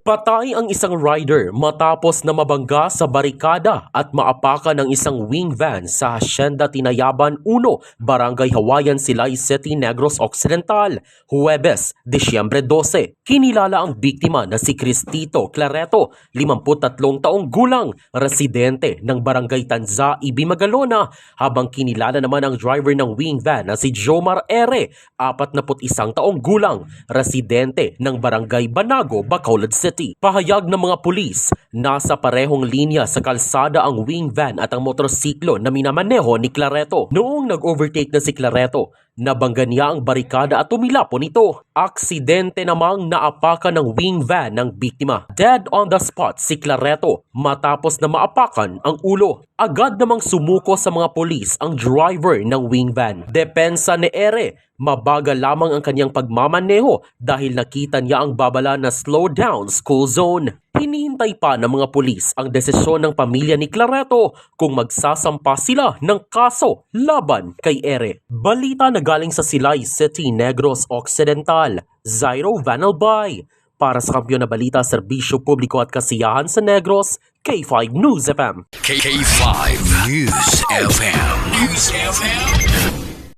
Patay ang isang rider matapos na mabangga sa barikada at maapakan ng isang wing van sa Hacienda Tinayaban 1, Barangay Hawayan, Silay City, Negros Occidental, Huwebes, Disyembre 12. Kinilala ang biktima na si Cristito Clareto, 53 taong gulang, residente ng Barangay Tanza, Ibi, Magalona, habang kinilala naman ang driver ng wing van na si Jomar Ere, 41 taong gulang, residente ng Barangay Banago, Bacolod City. Pahayag ng mga pulis, nasa parehong linya sa kalsada ang wing van at ang motorsiklo na minamaneho ni Clareto. Noong nag-overtake na si Clareto, nabangga niya ang barikada at tumilapon ito. Aksidente namang naapakan ng wing van ng biktima. Dead on the spot si Clareto matapos na maapakan ang ulo. Agad namang sumuko sa mga pulis ang driver ng wing van. Depensa ni Ere, mabagal lamang ang kanyang pagmamaneho dahil nakita niya ang babala na slow down school zone. Hinihintay pa ng mga pulis ang desisyon ng pamilya ni Clareto kung magsasampa sila ng kaso laban kay Ere. Balita na galing sa Silay City, Negros Occidental, Zairo Vanalbay. Para sa Kampiyon na Balita, Serbisyo Publiko at Kasiyahan sa Negros, K5 News FM. K5 News FM. News FM.